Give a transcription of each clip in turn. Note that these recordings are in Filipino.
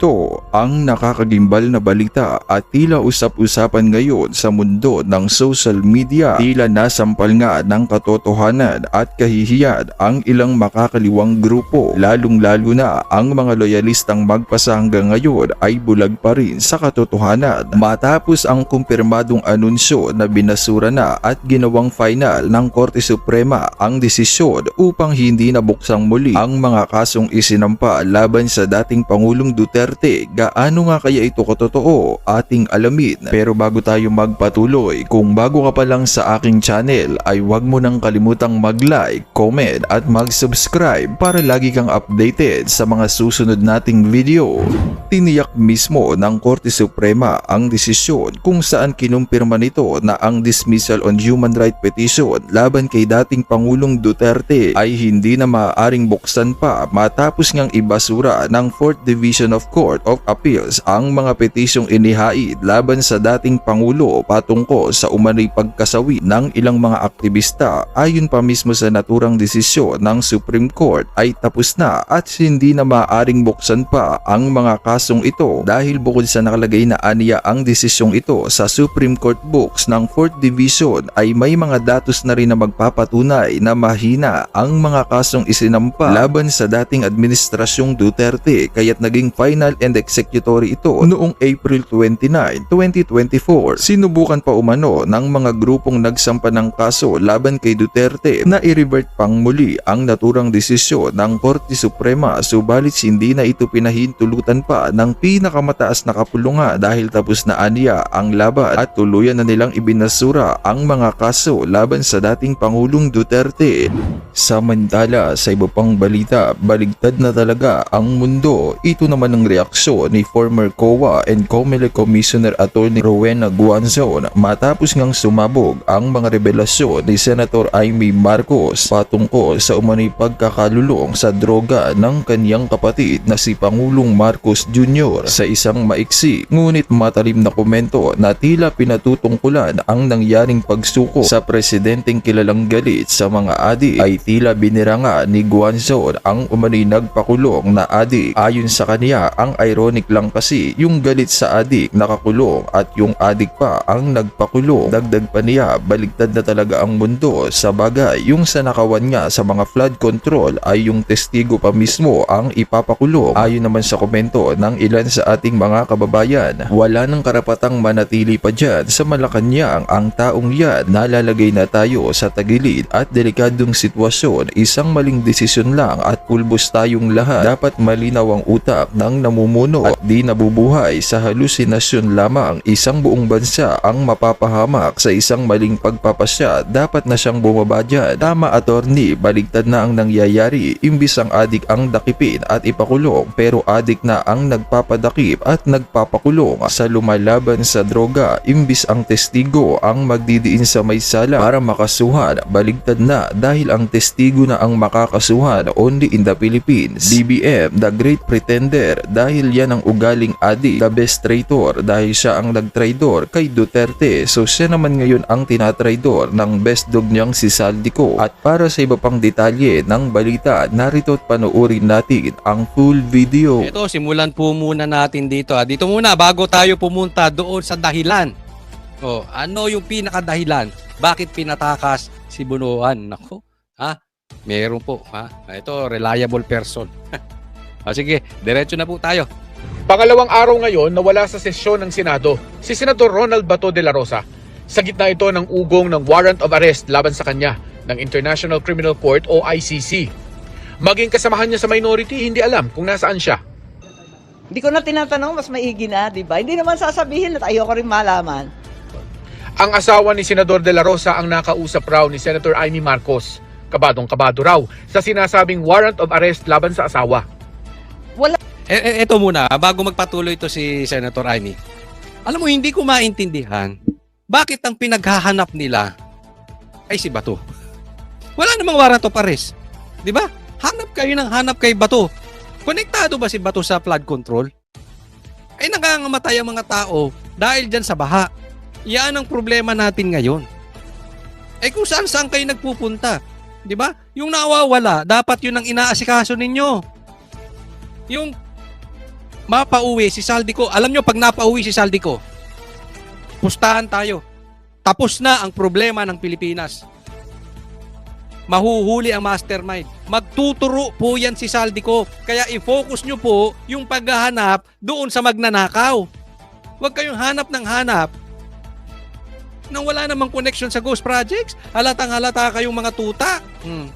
Ito ang nakakagimbal na balita at tila usap-usapan ngayon sa mundo ng social media. Tila nasampal nga ng katotohanan at kahihiyan ang ilang makakaliwang grupo, lalong-lalo na ang mga loyalistang magpasa hanggang ngayon ay bulag pa rin sa katotohanan. Matapos ang kumpirmadong anunsyo na binasura na at ginawang final ng Korte Suprema ang desisyon upang hindi nabuksang muli ang mga kasong isinampa laban sa dating Pangulong Duterte, gaano nga kaya ito katotoo ating alamin. Pero bago tayo magpatuloy, kung bago ka pa lang sa aking channel ay huwag mo nang kalimutang mag-like, comment at mag-subscribe para lagi kang updated sa mga susunod nating video. Tiniyak mismo ng Korte Suprema ang desisyon kung saan kinumpirma nito na ang dismissal on human right petition laban kay dating Pangulong Duterte ay hindi na maaaring buksan pa matapos ngang ibasura ng 4th Division of Court of Appeals ang mga petisyong inihaid laban sa dating Pangulo patungkol sa umano'y pagkasawi ng ilang mga aktivista. Ayon pa mismo sa naturang desisyon ng Supreme Court ay tapos na at hindi na maaaring buksan pa ang mga kasong ito dahil bukod sa nakalagay na aniya ang desisyong ito sa Supreme Court books ng 4th Division ay may mga datos na rin na magpapatunay na mahina ang mga kasong isinampa laban sa dating administrasyong Duterte, kaya't naging final and executory ito noong April 29, 2024. Sinubukan pa umano ng mga grupong nagsampa ng kaso laban kay Duterte na i-revert pang muli ang naturang desisyon ng Korte Suprema, subalit hindi na ito pinahintulutan pa ng pinakamataas na kapulungan dahil tapos na aniya ang laban at tuluyan na nilang ibinasura ang mga kaso laban sa dating Pangulong Duterte. Samantala, sa iba pang balita, baligtad na talaga ang mundo. Ito naman ang reaksyon ni former COA and COMELEC Commissioner Attorney Rowena Guanzon matapos ngang sumabog ang mga revelasyon ni Senator Amy Marcos patungkol sa umano'y pagkakalulong sa droga ng kanyang kapatid na si Pangulong Marcos Jr. Sa isang maiksi ngunit matalim na komento na tila pinatutungkulan ang nangyaring pagsuko sa presidenteng kilalang galit sa mga adik ay tila binira nga ni Guanzon ang umano'y nagpakulong na adik. Ayon sa kanya, ang ironic lang kasi yung galit sa adik nakakulong at yung adik pa ang nagpakulong. Dagdag pa niya, baligtad na talaga ang mundo. Sa bagay, yung sa nakawan nga sa mga flood control ay yung testigo pa mismo ang ipapakulong. Ayon naman sa komento ng ilan sa ating mga kababayan, wala nang karapatang manatili pa dyan sa Malacanang ang taong yan. Nalalagay na tayo sa tagilid at delikadong sitwasyon. Isang maling desisyon lang at pulbos tayong lahat. Dapat malinaw ang utak ng namumuno at di nabubuhay sa halusinasyon lamang. Isang buong bansa ang mapapahamak sa isang maling pagpapasya. Dapat na siyang bumaba dyan. Tama, attorney, baligtad na ang nangyayari. Imbis ang adik ang dakipin at ipakulong, pero adik na ang nagpapadakip at nagpapakulong sa lumalaban sa droga. Imbis ang testigo ang magdidiin sa may sala para makasuhan, baligtad na dahil ang testigo na ang makakasuhan only in the Philippines. BBM, the great pretender, dahil yan ang ugaling adik. The best traitor dahil siya ang nagtraidor kay Duterte. So siya naman ngayon ang tinatraidor ng best dog niyang si Saldico. At para sa iba pang detalye ng balita, narito at panoorin natin ang full video. Ito, simulan po muna natin dito. Dito muna, bago tayo pumunta doon sa dahilan. Ano yung pinakadahilan? Bakit pinatakas si Bunuan? Nako, meron po. Ito, reliable person. Sige, diretso na po tayo. Pangalawang araw ngayon na wala sa sesyon ng Senado si Senator Ronald Bato de la Rosa. Sa gitna ito ng ugong ng warrant of arrest laban sa kanya ng International Criminal Court o ICC. Maging kasamahan niya sa minority, hindi alam kung nasaan siya. Hindi ko na tinatanong, mas maigi na, di ba? Hindi naman sasabihin at ayoko rin malaman. Ang asawa ni Senador de la Rosa ang nakausap raw ni Senator Amy Marcos. Kabadong-kabado raw sa sinasabing warrant of arrest laban sa asawa. Wala. Ito muna, bago magpatuloy ito si Senator Amy. Alam mo, hindi ko maintindihan bakit ang pinaghahanap nila ay si Bato. Wala namang warrant of arrest. Di ba? Hanap kayo ng hanap kay Bato. Konektado ba si Bato sa flood control? Ay nangangamatay ang mga tao dahil dyan sa baha. Yan ang problema natin ngayon. Kung saan kayo nagpupunta. Di ba? Yung nawawala, dapat yun ang inaasikaso ninyo. Yung mapauwi si Saldico. Alam nyo, pag napauwi si Saldico, pustahan tayo. Tapos na ang problema ng Pilipinas. Mahuhuli ang mastermind. Magtuturo po yan si Saldico. Kaya i-focus nyo po yung paghahanap doon sa magnanakaw. Huwag kayong hanap ng hanap nang wala namang connection sa ghost projects. Halatang halata kayong mga tuta.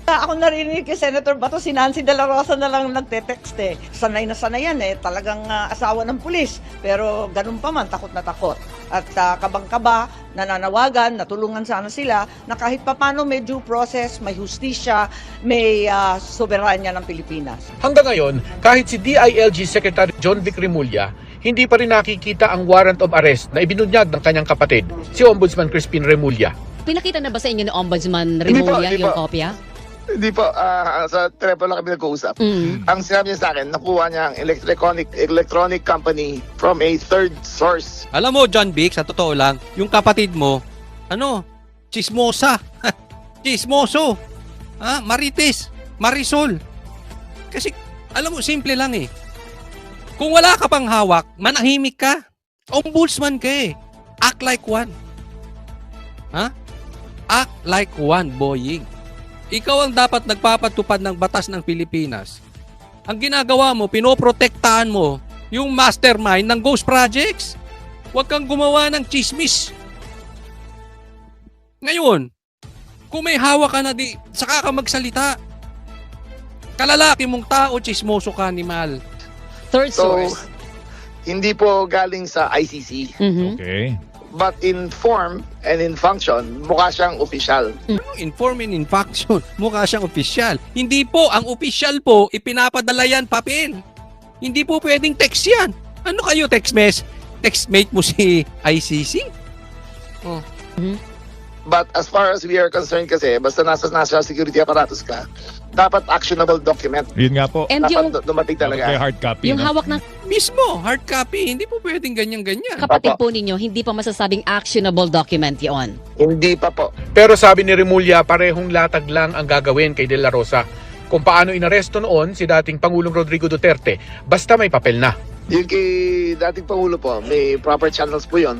Ako narinig kay Senator Bato, si Nancy De La Rosa na lang nagte-text eh. Sanay na sanay yan eh, talagang asawa ng pulis. Pero ganun pa man, takot na takot. At kabang-kaba, nananawagan, natulungan sana sila na kahit papano may due process, may hustisya, may soberanya ng Pilipinas. Hanggang ngayon, kahit si DILG Secretary John Vic Remulla, hindi pa rin nakikita ang warrant of arrest na ibinunyag ng kanyang kapatid, si Ombudsman Crispin Remulla. Pinakita na ba sa inyo ni Ombudsman Hindi po, Remulla hindi yung po. kopya? Hindi po, sa telepono lang kami nag-uusap. Ang sinabi niya sa akin, nakuha niya ang electronic company from a third source. Alam mo, John Vic, sa totoo lang, yung kapatid mo, chismosa. Chismoso. Marites. Marisol. Kasi, alam mo, simple lang eh. Kung wala ka pang hawak, manahimik ka. Ombudsman ka eh. Act like one. Act like one, boying. Ikaw ang dapat nagpapatupad ng batas ng Pilipinas. Ang ginagawa mo, pinoprotektahan mo yung mastermind ng ghost projects. Huwag kang gumawa ng chismis. Ngayon, kung may hawak ka na saka ka magsalita. Kalalaki mong tao, chismoso ka, animal. Third So, source. hindi po galing sa ICC. Okay. But in form and in function, mukha siyang official. Inform and in function, mukha siyang opisyal. Hindi po, ang opisyal po, ipinapadala yan papel. Hindi po pwedeng text yan. Ano kayo, textmate mo si ICC? But as far as we are concerned kasi, basta nasa national security apparatus ka, dapat actionable document. Yun nga po. And yung, Dapat dumating May talaga. hard copy. yung no? hawak ng Mismo, hard copy. Hindi po pwedeng ganyan-ganyan. kapatid po ninyo, hindi pa masasabing actionable document yon. Hindi pa po. Pero sabi ni Remulla, parehong latag lang ang gagawin kay De La Rosa. Kung paano inaresto noon si dating Pangulong Rodrigo Duterte, basta may papel na. Yung kay dating Pangulo po, may proper channels po yun.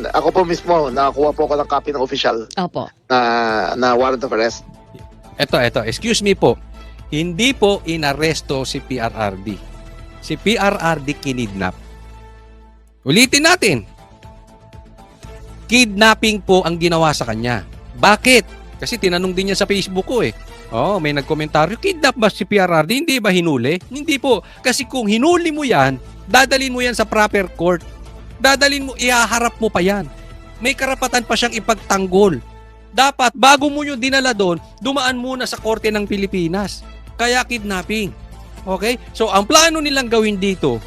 Ako po mismo, nakakuha po ako ng copy ng official Opo. na warrant of arrest. Ito, excuse me po. Hindi po inaresto si PRRD. Si PRRD kinidnap. Ulitin natin. Kidnapping po ang ginawa sa kanya. Bakit? Kasi tinanong din niya sa Facebook ko eh. May nagkomentaryo, kidnap ba si PRRD? Hindi ba hinuli? Hindi po. Kasi kung hinuli mo yan, dadalin mo yan sa proper court. Dadalin mo, ihaharap mo pa yan. May karapatan pa siyang ipagtanggol. Dapat, bago mo yung dinala doon, dumaan muna sa korte ng Pilipinas. Kaya kidnapping. Okay? So, ang plano nilang gawin dito,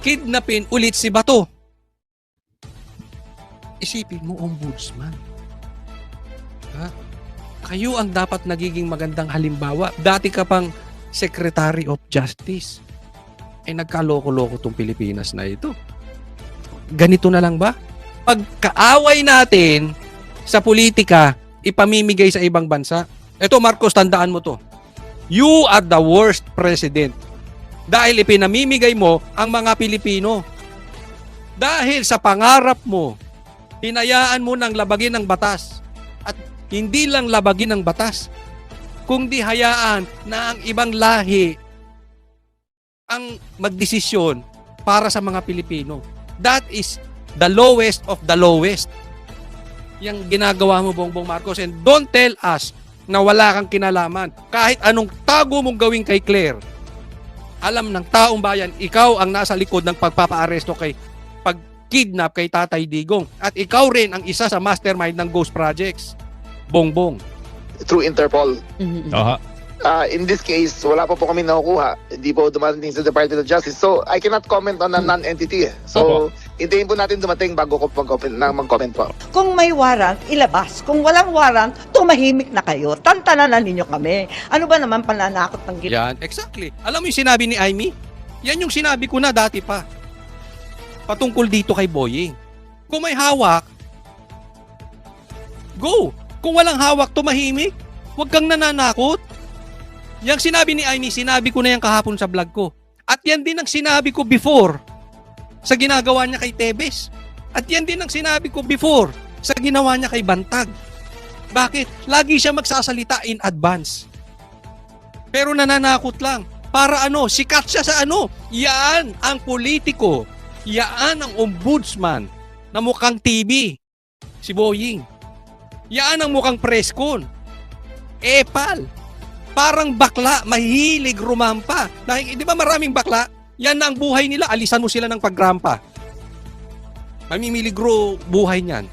kidnapin ulit si Bato. Isipin mo, Ombudsman. Kayo ang dapat nagiging magandang halimbawa. Dati ka pang Secretary of Justice. Nagkaloko-loko tong Pilipinas na ito. Ganito na lang ba? Pagkaaway natin sa politika, ipamimigay sa ibang bansa. Ito, Marcos, tandaan mo to. You are the worst president. Dahil ipinamimigay mo ang mga Pilipino. Dahil sa pangarap mo, hinayaan mo nang labagin ang batas. At hindi lang labagin ang batas, kundi hayaan na ang ibang lahi ang magdesisyon para sa mga Pilipino. That is the lowest of the lowest. Yang ginagawa mo, Bongbong Marcos. And don't tell us na wala kang kinalaman. Kahit anong tago mong gawin kay Claire, alam ng taong bayan, ikaw ang nasa likod ng pagpapaaresto kay pag-kidnap kay Tatay Digong. At ikaw rin ang isa sa mastermind ng Ghost Projects. Bongbong. Through Interpol. Aha. In this case, wala pa po kami nakukuha. Hindi po dumating sa Department of Justice. So, I cannot comment on a non-entity. So, hintayin po natin dumating bago ko mag-comment po. Kung may warrant, ilabas. Kung walang warrant, tumahimik na kayo. Tantanan na ninyo kami. Ano ba naman pananakot ng ginawa? Yan, exactly. Alam mo yung sinabi ni Aimee? Yan yung sinabi ko na dati pa. Patungkol dito kay Boying. Kung may hawak, go! Kung walang hawak, tumahimik. Huwag kang nananakot. Yang sinabi ni Aimee, sinabi ko na yan kahapon sa vlog ko. At yan din ang sinabi ko before sa ginagawa niya kay Tebes. At yan din ang sinabi ko before sa ginawa niya kay Bantag. Bakit? Lagi siya magsasalita in advance. Pero nananakot lang. Para ano? Sikat siya sa ano? Yan ang politiko. Yan ang ombudsman na mukhang TV. Si Boying. Yan ang mukhang preskon. Epal. Parang bakla, mahilig rumampa. Di ba maraming bakla? Yan na ang buhay nila. Alisan mo sila ng pagrampa. Mamimiligro buhay niyan.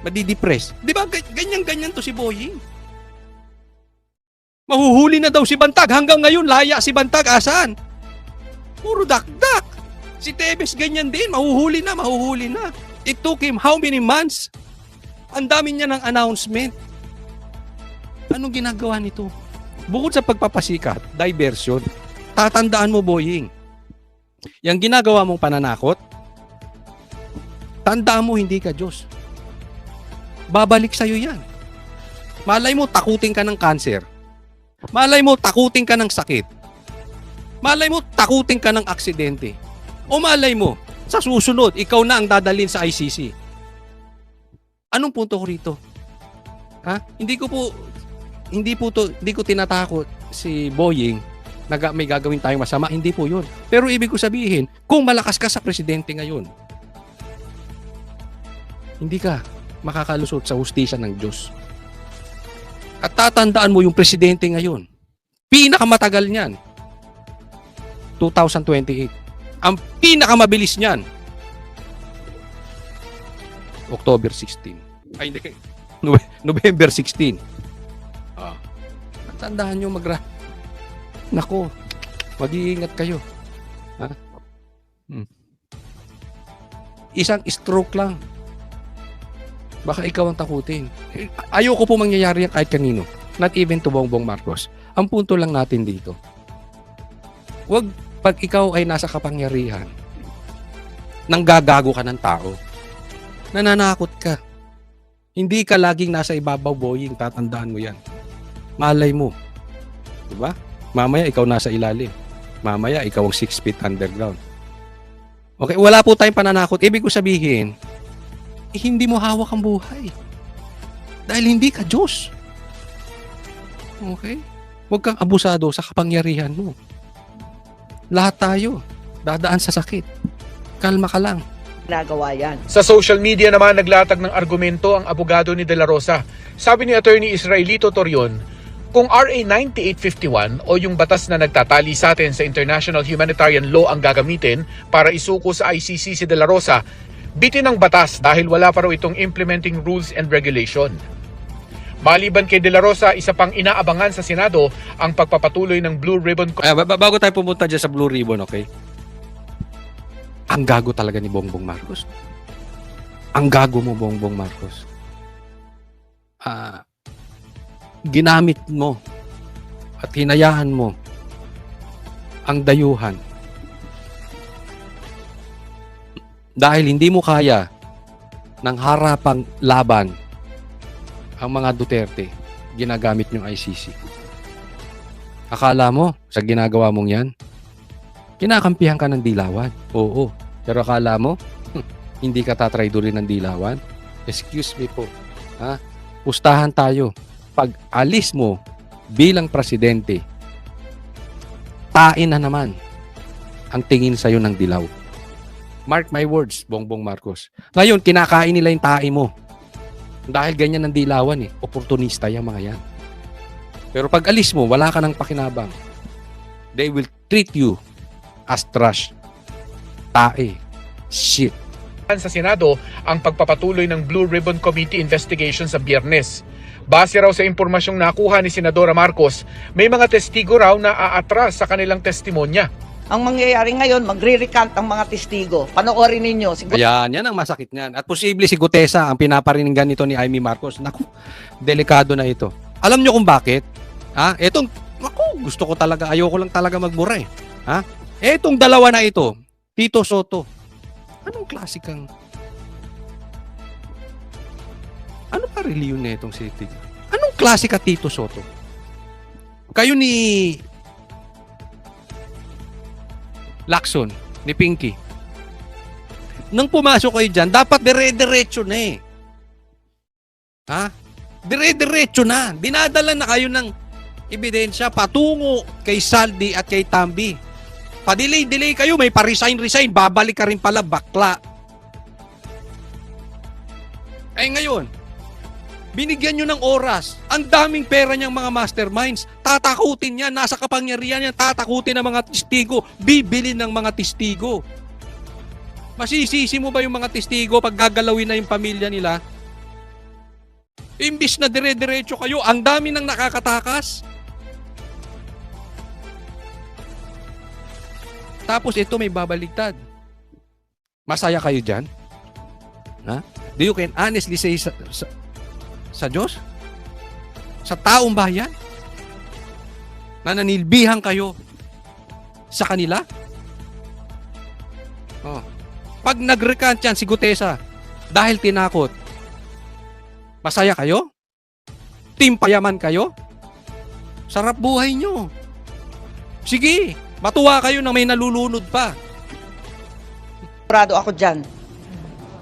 Madidepress. Di ba ganyan-ganyan to si Boying? Mahuhuli na daw si Bantag. Hanggang ngayon, laya si Bantag. Asan? Puro dakdak. Si Tebes ganyan din. Mahuhuli na. It took him how many months? Ang dami niya ng announcement. Anong ginagawa nito? Bukod sa pagpapasikat, diversion, tatandaan mo, Boying, yung ginagawa mong pananakot, tandaan mo hindi ka Diyos. Babalik sa'yo yan. Malay mo, takutin ka ng cancer. Malay mo, takutin ka ng sakit. Malay mo, takutin ka ng aksidente. O malay mo, sa susunod, ikaw na ang dadalhin sa ICC. Anong punto ko rito? Ha? Hindi ko tinatakot si Boying na may gagawin tayong masama. Hindi po yun. Pero ibig ko sabihin, kung malakas ka sa presidente ngayon, hindi ka makakalusot sa hustisya ng Diyos. At tatandaan mo yung presidente ngayon, pinakamatagal niyan, 2028. Ang pinakamabilis niyan, October 16. Ay, hindi. November 16. Tandaan nyo Nako, mag-iingat kayo. Ha? Isang stroke lang. Baka ikaw ang takutin. Ayoko po mangyayari yan kahit kanino. Not even to Bongbong Marcos. Ang punto lang natin dito, wag pag ikaw ay nasa kapangyarihan, nanggagago ka ng tao, nananakot ka. Hindi ka laging nasa ibabaw, Boying. Tatandaan mo yan. Malay mo. Diba? Mamaya ikaw nasa ilalim. Mamaya ikaw ang 6 feet underground. Okay, wala po tayong pananakot. Ibig ko sabihin, hindi mo hawak ang buhay. Dahil hindi ka Diyos. Okay? Huwag kang abusado sa kapangyarihan mo. Lahat tayo dadaan sa sakit. Kalma ka lang. Ginagawa yan. Sa social media naman naglatag ng argumento ang abogado ni De La Rosa. Sabi ni Attorney Israelito Torion, kung RA 9851 o yung batas na nagtatali sa atin sa International Humanitarian Law ang gagamitin para isuko sa ICC si De La Rosa, bitin ang batas dahil wala pa raw itong implementing rules and regulation. Maliban kay De La Rosa, isa pang inaabangan sa Senado ang pagpapatuloy ng Blue Ribbon Bago tayo pumunta dyan sa Blue Ribbon, okay? Ang gago talaga ni Bongbong Marcos. Ang gago mo, Bongbong Marcos. Ginamit mo at hinayaan mo ang dayuhan dahil hindi mo kaya ng harapang laban ang mga Duterte, ginagamit yung ICC. Akala mo sa ginagawa mong yan, kinakampihan ka ng Dilawan. Oo. Pero akala mo, hindi ka tatraydorin ng Dilawan? Excuse me po. Ha? Pustahan tayo. Pag alis mo bilang presidente, tain na naman ang tingin sa'yo ng Dilaw. Mark my words, Bongbong Marcos. Ngayon, kinakain nila yung tae mo. Dahil ganyan ang Dilawan eh. Oportunista yung mga yan. Pero pag alis mo, wala ka ng pakinabang. They will treat you as trash. Tae. Shit. sa Senado ang pagpapatuloy ng Blue Ribbon Committee investigation sa Biyernes. Base raw sa impormasyong nakuha ni Senadora Marcos, may mga testigo raw na aatras sa kanilang testimonya. Ang mangyayari ngayon, magre-recant ang mga testigo. Panoorin ninyo. Ayan, yan ang masakit niyan. At posible si Gutesa ang pinapariningan nito ni Amy Marcos. Naku, delikado na ito. Alam nyo kung bakit? Ha? Etong, naku, gusto ko talaga, ayoko lang talaga magmura eh. Ha? Etong dalawa na ito, Tito Soto. Anong klasikang... Ano pa reliyon na itong si Tito? Anong klasika Tito Soto? Kayo ni Lacson, ni Pinky. Nang pumasok kayo dyan, dapat dire-diretso na eh. Ha? Dire-diretso na. Dinadala na kayo ng ebidensya patungo kay Saldi at kay Tambi. Pa-delay kayo, may pa-resign, babalik ka rin pala, bakla. Eh ngayon, binigyan nyo ng oras. Ang daming pera niyang mga masterminds. Tatakutin niya, nasa kapangyarihan niya, tatakutin ng mga testigo, bibili ng mga testigo. Masisisi mo ba yung mga testigo pag gagalawin na yung pamilya nila? Imbis na dire-diretso kayo, ang dami nang nakakatakas. Tapos ito may babaligtad. Masaya kayo dyan? Ha? Do you can honestly say sa Diyos? Sa taong bayan? Na nanilbihan kayo sa kanila? Oh. Pag nag-recant yan si Gutesa dahil tinakot, masaya kayo? Team payaman kayo? Sarap buhay nyo. Sige, matuwa kayo na may nalulunod pa. Prado ako dyan.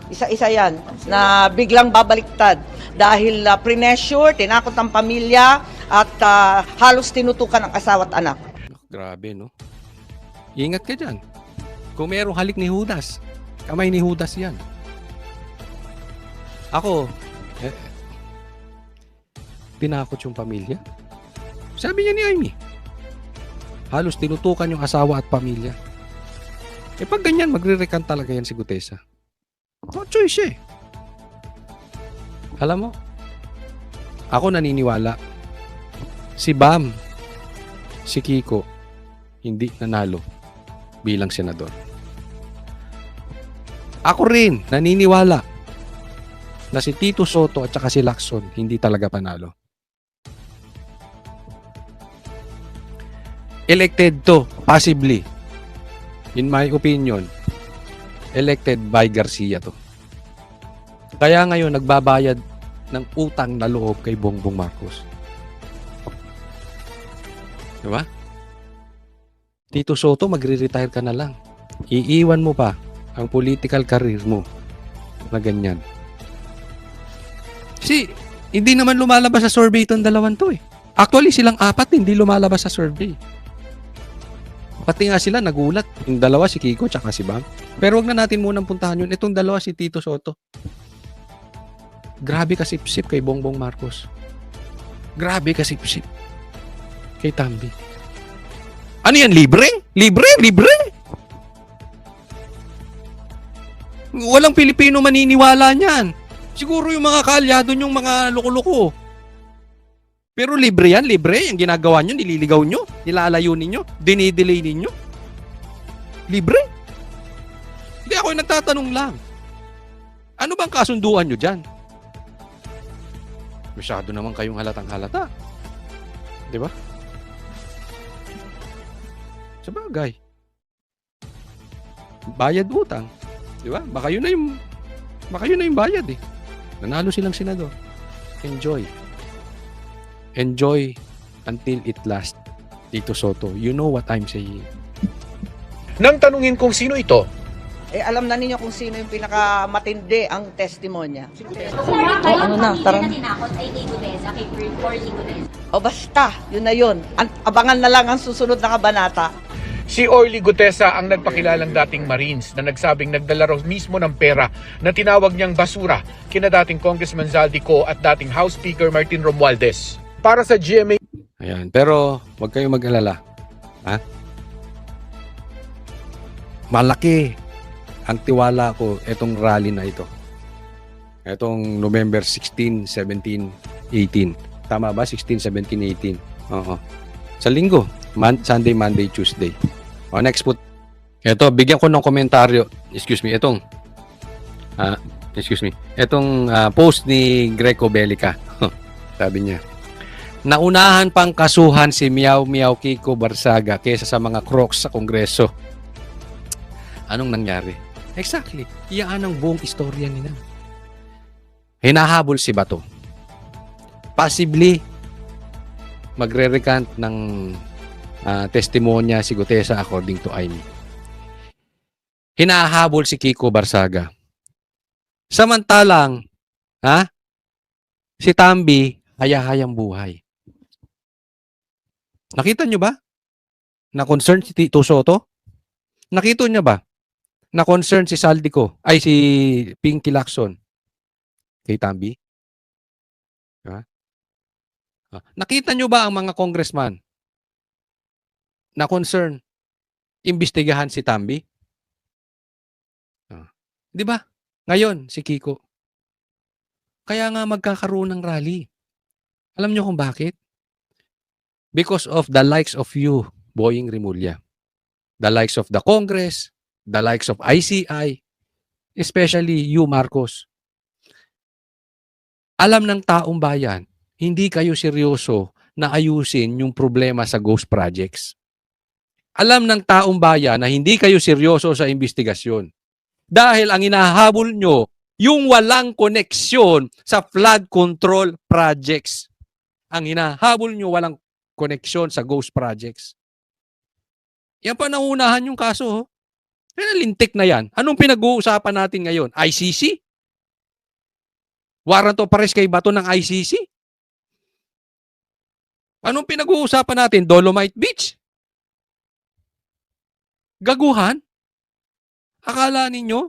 Isa-isa yan na biglang babaliktad dahil pressure, tinakot ang pamilya at halos tinutukan ang asawa at anak. Grabe, no? Ingat ka dyan. Kung merong halik ni Judas, kamay ni Judas yan. Ako, tinakot yung pamilya. Sabi niya ni Amy, halos tinutukan yung asawa at pamilya. Eh pag ganyan, magre-recant talaga yan si Gutesa. No choice eh. Alam mo, ako naniniwala, si Bam, si Kiko, hindi nanalo bilang senador. Ako rin, naniniwala na si Tito Soto at saka si Lacson hindi talaga panalo. Elected to, possibly. In my opinion, elected by Garcia to. Kaya ngayon nagbabayad ng utang na loob kay Bongbong Marcos. Diba? Tito Soto, magre-retire ka na lang. Iiwan mo pa ang political career mo na ganyan. Kasi, hindi naman lumalabas sa survey itong dalawang to eh. Actually, silang apat hindi lumalabas sa survey. Pati nga sila nagulat. Yung dalawa, si Kiko tsaka si Bam. Pero wag na natin munang puntahan yun. Itong dalawa, si Tito Soto. Grabe kasipsip kay Bongbong Marcos. Grabe kasipsip kay Tambi. Ano yan? Libre? Libre? Libre? Walang Pilipino maniniwala niyan. Siguro yung mga kaalyado yung mga loko-loko. Pero libre yan, libre. Yung ginagawa nyo, nililigaw nyo, nilalayo ninyo, dinidelay ninyo. Libre? Hindi, ako yung nagtatanong lang. Ano bang kasunduan nyo dyan? Masyado naman kayong halatang halata. Di ba? Sabagay. Bayad utang. Di ba? Baka yun na yung bayad eh. Nanalo silang senador. Enjoy. Enjoy until it lasts. Tito Soto, you know what I'm saying. Nang tanungin kung sino ito, Alam na ninyo kung sino yung pinakamatindi ang testimonya. Ano na, tara na. tinakot ay kay Gutesa, kay Orly Gutesa. O basta, yun na yun. Abangan na lang ang susunod na kabanata. si Orly Gutesa ang nagpakilalang dating Marines na nagsabing nagdala raw mismo ng pera na tinawag niyang basura kina dating Congressman Zaldico at dating House Speaker Martin Romualdez. Para sa GMA. Ayan, pero wag kayong mag-alala. Ha? Malaki ang tiwala ko itong rally na ito. Itong November 16, 17, 18. Tama ba? 16, 17, 18. Oo. Sa linggo. Sunday, Monday, Tuesday. O, next po. Ito, bigyan ko ng komentaryo. Excuse me, itong post ni Greco Bellica. Sabi niya, naunahan pang kasuhan si Miao Miao Kiko Barsaga kaysa sa mga crocs sa Kongreso. Anong nangyari? Exactly. Iyaan ang buong istorya nila. Hinahabol si Bato. Possibly, magre-recant ng testimonya si Gutesa according to Amy. hinahabol si Kiko Barsaga. Samantalang, si Tambi, haya-hayang buhay. Nakita nyo ba? Na concern si Tito Soto? Nakita nyo ba? Na concern si Saldico, ay si Pinky Lacson kay Tambi? Nakita nyo ba ang mga congressman na concern imbestigahan si Tambi? Di ba? Ngayon, si Kiko. Kaya nga magkakaroon ng rally. Alam nyo kung bakit? Because of the likes of you, Boying Rimulya. The likes of the Congress, the likes of ICI, especially you, Marcos. Alam ng taong bayan, hindi kayo seryoso na ayusin yung problema sa ghost projects. Alam ng taong bayan na hindi kayo seryoso sa investigasyon. Dahil ang inahabol nyo, yung walang koneksyon sa flood control projects. Ang hinahabol nyo walang koneksyon sa ghost projects. Yan pa naunahan yung kaso. Lintik na yan. Anong pinag-uusapan natin ngayon? ICC? Warrant of arrest kay Bato ng ICC? Anong pinag-uusapan natin? Dolomite Beach? Gaguhan? Akala ninyo?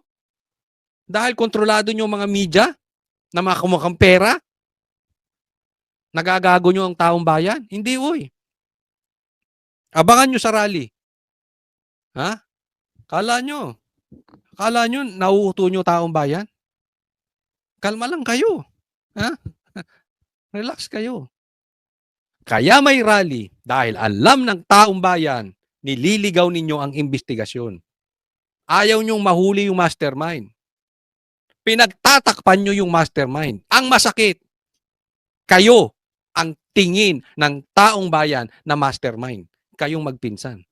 Dahil kontrolado nyo mga media na mga kumukhang pera? Nagagago nyo ang taong bayan? Hindi, uy. Abangan nyo sa rally. Kala nyo nauuto nyo taong bayan? Kalma lang kayo. Relax kayo. Kaya may rally dahil alam ng taong bayan, nililigaw ninyo ang investigasyon. Ayaw nyong mahuli yung mastermind. Pinagtatakpan nyo yung mastermind. Ang masakit, kayo ang tingin ng taong bayan na mastermind. Kayong magpinsan.